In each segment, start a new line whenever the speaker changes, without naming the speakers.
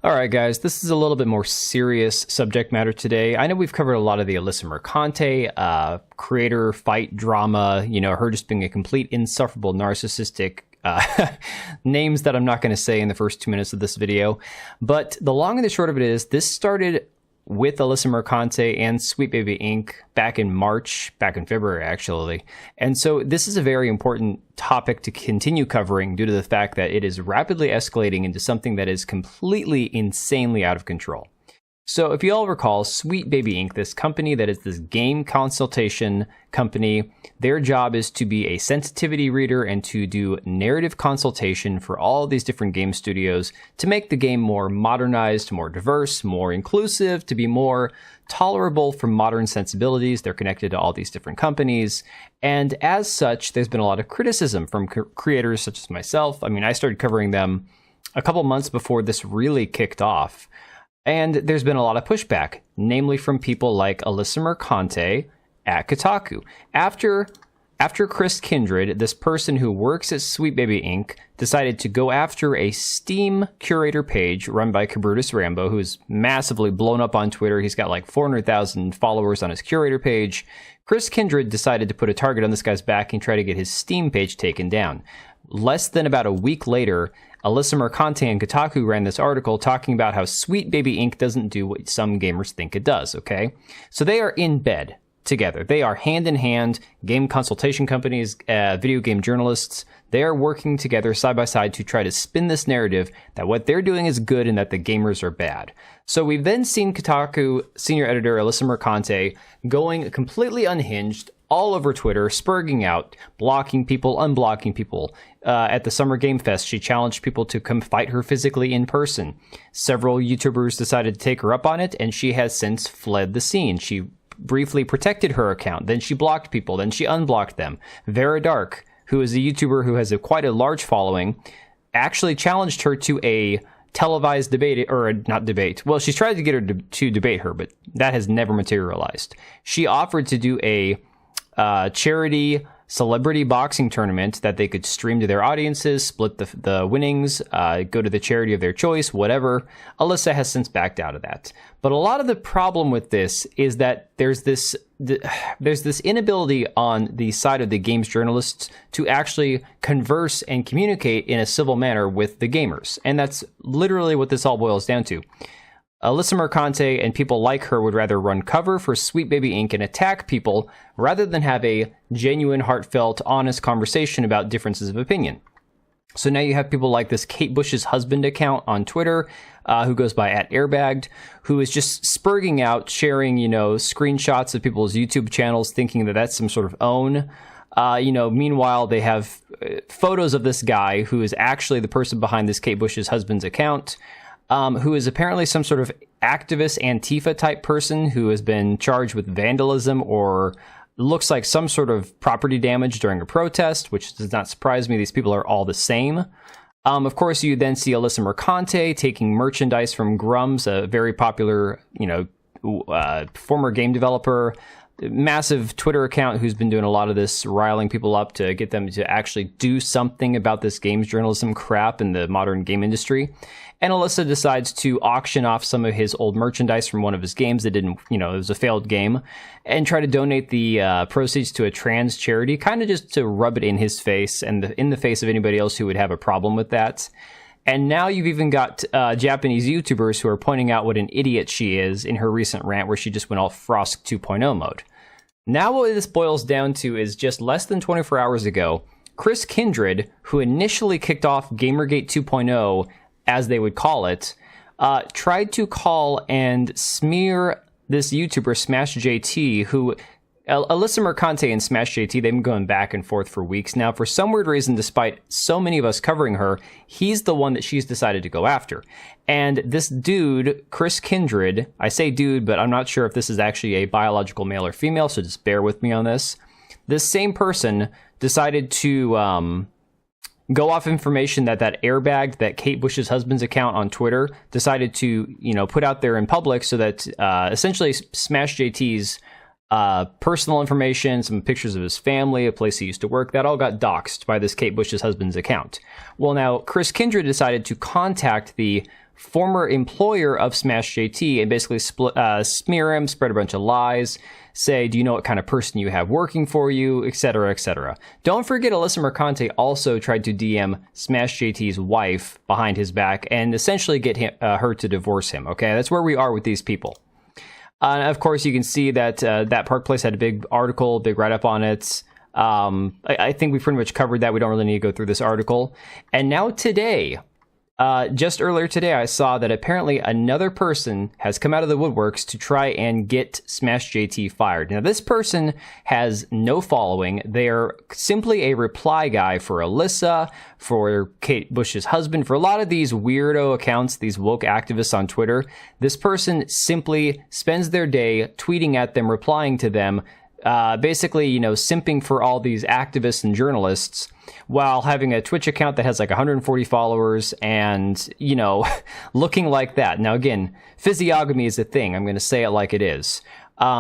All right, guys, this is a little bit more serious subject matter today. I know we've covered a lot of the Alyssa Mercante, creator fight drama, her just being a complete insufferable narcissistic names that I'm not going to say in the first 2 minutes of this video. But the long and the short of it is, this started with Alyssa Mercante and Sweet Baby Inc. back in February, actually. And so this is a very important topic to continue covering due to the fact that it is rapidly escalating into something that is completely insanely out of control. So if you all recall, Sweet Baby Inc., this company that is this game consultation company, their job is to be a sensitivity reader and to do narrative consultation for all these different game studios to make the game more modernized, more diverse, more inclusive, to be more tolerable for modern sensibilities. They're connected to all these different companies. And as such, there's been a lot of criticism from creators such as myself. I mean, I started covering them a couple months before this really kicked off. And there's been a lot of pushback, namely from people like Alyssa Mercante at Kotaku. After Chris Kindred, this person who works at Sweet Baby Inc., decided to go after a Steam curator page run by Cabrutus Rambo, who's massively blown up on Twitter. He's got like 400,000 followers on his curator page. Chris Kindred decided to put a target on this guy's back and try to get his Steam page taken down. Less than about a week later, Alyssa Mercante and Kotaku ran this article talking about how Sweet Baby Inc. doesn't do what some gamers think it does, okay? So they are in bed together. They are hand in hand, game consultation companies, video game journalists. They are working together side by side to try to spin this narrative that what they're doing is good and that the gamers are bad. So we've then seen Kotaku senior editor Alyssa Mercante going completely unhinged all over Twitter, spurging out, blocking people, unblocking people. At the Summer Game Fest, she challenged people to come fight her physically in person. Several YouTubers decided to take her up on it, and she has since fled the scene. She briefly protected her account, then she blocked people, then she unblocked them. Vera Dark, who is a YouTuber who has quite a large following, actually challenged her to a televised debate, or not debate. Well, she's tried to get her to debate her, but that has never materialized. She offered to do a charity celebrity boxing tournament that they could stream to their audiences, split the winnings, go to the charity of their choice, whatever. Alyssa has since backed out of that. But a lot of the problem with this is that there's this inability on the side of the games journalists to actually converse and communicate in a civil manner with the gamers. And that's literally what this all boils down to. Alyssa Mercante and people like her would rather run cover for Sweet Baby Inc. and attack people rather than have a genuine, heartfelt, honest conversation about differences of opinion. So now you have people like this Kate Bush's husband account on Twitter, who goes by @airbagged, who is just spurging out, sharing, screenshots of people's YouTube channels, thinking that that's some sort of own. Meanwhile, they have photos of this guy who is actually the person behind this Kate Bush's husband's account, who is apparently some sort of activist Antifa type person who has been charged with vandalism or looks like some sort of property damage during a protest, which does not surprise me. These people are all the same. Of course, you then see Alyssa Mercante taking merchandise from Grummz, a very popular, former game developer, massive Twitter account who's been doing a lot of this, riling people up to get them to actually do something about this games journalism crap in the modern game industry. And Alyssa decides to auction off some of his old merchandise from one of his games that didn't, it was a failed game, and try to donate the proceeds to a trans charity, kind of just to rub it in his face and in the face of anybody else who would have a problem with that. And now you've even got Japanese YouTubers who are pointing out what an idiot she is in her recent rant where she just went all Frost 2.0 mode. Now what this boils down to is just less than 24 hours ago, Chris Kindred, who initially kicked off Gamergate 2.0, as they would call it, tried to call and smear this YouTuber, Smash JT, who Alyssa Mercante and Smash JT, they've been going back and forth for weeks now. For some weird reason, despite so many of us covering her, he's the one that she's decided to go after. And this dude, Chris Kindred, I say dude, but I'm not sure if this is actually a biological male or female, so just bear with me on this. This same person decided to go off information that airbagged, that Kate Bush's husband's account on Twitter, decided to, put out there in public so that essentially Smash JT's personal information, some pictures of his family, a place he used to work, that all got doxxed by this Kate Bush's husband's account. Well, now Chris Kindred decided to contact the former employer of Smash JT and basically smear him, spread a bunch of lies, say, do you know what kind of person you have working for you, etc., etc. Don't forget, Alyssa Mercante also tried to DM Smash JT's wife behind his back and essentially get her to divorce him, okay? That's where we are with these people. Of course, you can see that that Park Place had a big article, big write-up on it. I think we pretty much covered that. We don't really need to go through this article. And now today, just earlier today, I saw that apparently another person has come out of the woodworks to try and get Smash JT fired. Now, this person has no following. They're simply a reply guy for Alyssa, for Kate Bush's husband, for a lot of these weirdo accounts, these woke activists on Twitter. This person simply spends their day tweeting at them, replying to them, basically, you know, simping for all these activists and journalists, while having a Twitch account that has like 140 followers and, you know, looking like that. Now, again, physiognomy is a thing. I'm going to say it like it is.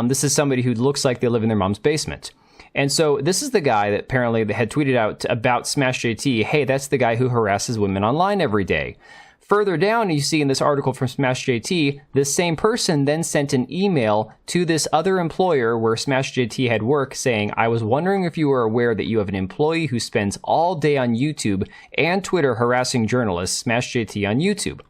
This is somebody who looks like they live in their mom's basement. And so this is the guy that apparently had tweeted out about Smash JT, hey, that's the guy who harasses women online every day. Further down, you see in this article from Smash JT, this same person then sent an email to this other employer where Smash JT had worked saying, I was wondering if you were aware that you have an employee who spends all day on YouTube and Twitter harassing journalists, Smash JT on YouTube.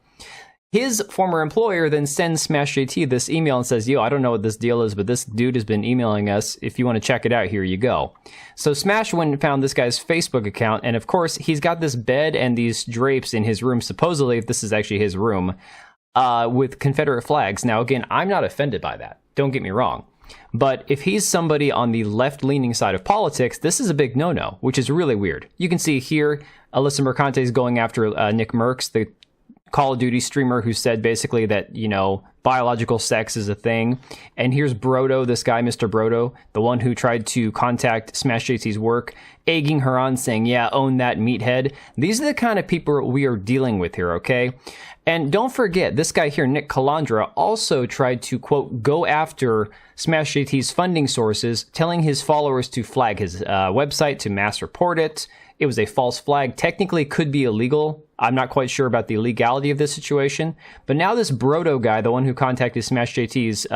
His former employer then sends Smash JT this email and says, yo, I don't know what this deal is, but this dude has been emailing us. If you want to check it out, here you go. So Smash went and found this guy's Facebook account, and of course, he's got this bed and these drapes in his room, supposedly, if this is actually his room, with Confederate flags. Now, again, I'm not offended by that. Don't get me wrong. But if he's somebody on the left-leaning side of politics, this is a big no-no, which is really weird. You can see here, Alyssa Mercante is going after Nick Merckx, the Call of Duty streamer who said basically that, you know, biological sex is a thing. And here's Brodo, this guy, Mr. Brodo, the one who tried to contact Smash JT's work, egging her on, saying, yeah, own that meathead. These are the kind of people we are dealing with here, okay? And don't forget, this guy here, Nick Calandra, also tried to, quote, go after Smash JT's funding sources, telling his followers to flag his website, to mass report it. It was a false flag. Technically could be illegal. I'm not quite sure about the legality of this situation. But now this Brodo guy, the one who contacted Smash JT's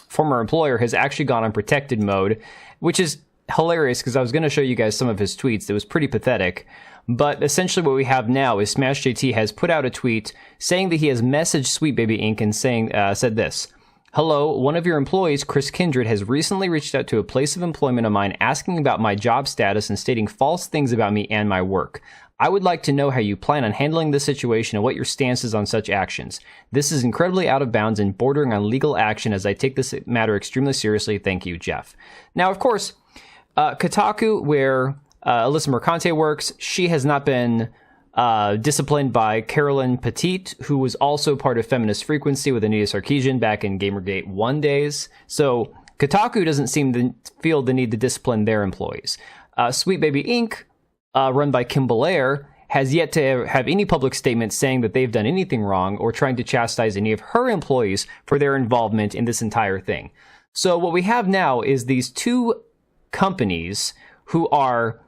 former employer, has actually gone on protected mode, which is hilarious because I was going to show you guys some of his tweets. It was pretty pathetic. But essentially what we have now is Smash JT has put out a tweet saying that he has messaged Sweet Baby Inc. and said this. Hello, one of your employees, Chris Kindred, has recently reached out to a place of employment of mine asking about my job status and stating false things about me and my work. I would like to know how you plan on handling this situation and what your stance is on such actions. This is incredibly out of bounds and bordering on legal action as I take this matter extremely seriously. Thank you, Jeff. Now, of course, Kotaku, where Alyssa Mercante works, she has not been disciplined by Carolyn Petit, who was also part of Feminist Frequency with Anita Sarkeesian back in Gamergate 1 days. So Kotaku doesn't seem to feel the need to discipline their employees. Sweet Baby Inc., run by Kim Belair, has yet to have any public statement saying that they've done anything wrong or trying to chastise any of her employees for their involvement in this entire thing. So what we have now is these two companies who are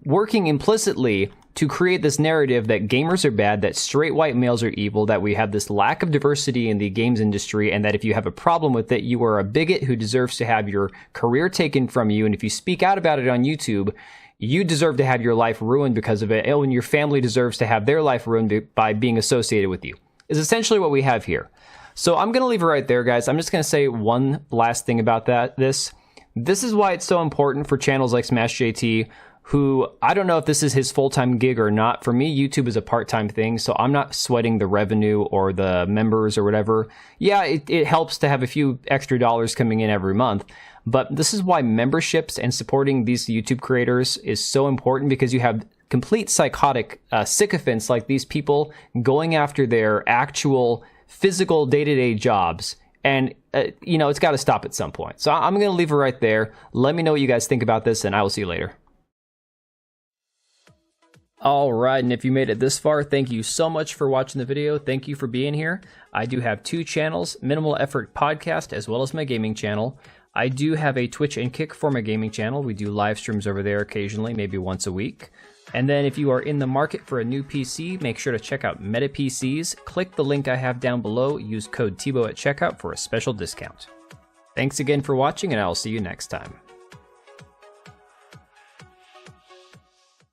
working implicitly to create this narrative that gamers are bad, that straight white males are evil, that we have this lack of diversity in the games industry, and that if you have a problem with it, you are a bigot who deserves to have your career taken from you, and if you speak out about it on YouTube, you deserve to have your life ruined because of it, and your family deserves to have their life ruined by being associated with you, is essentially what we have here. So I'm going to leave it right there, guys. I'm just going to say one last thing about this. This is why it's so important for channels like Smash JT, who, I don't know if this is his full-time gig or not. For me, YouTube is a part-time thing, so I'm not sweating the revenue or the members or whatever. Yeah, it helps to have a few extra dollars coming in every month, but this is why memberships and supporting these YouTube creators is so important, because you have complete psychotic sycophants like these people going after their actual physical day-to-day jobs. And, you know, it's got to stop at some point. So I'm going to leave it right there. Let me know what you guys think about this, and I will see you later. All right, and if you made it this far, thank you so much for watching the video. Thank you for being here. I do have two channels, Minimal Effort Podcast, as well as my gaming channel. I do have a Twitch and Kick for my gaming channel. We do live streams over there occasionally, maybe once a week. And then if you are in the market for a new PC, make sure to check out Meta PCs. Click the link I have down below, use code TBO at checkout for a special discount. Thanks again for watching, and I'll see you next time.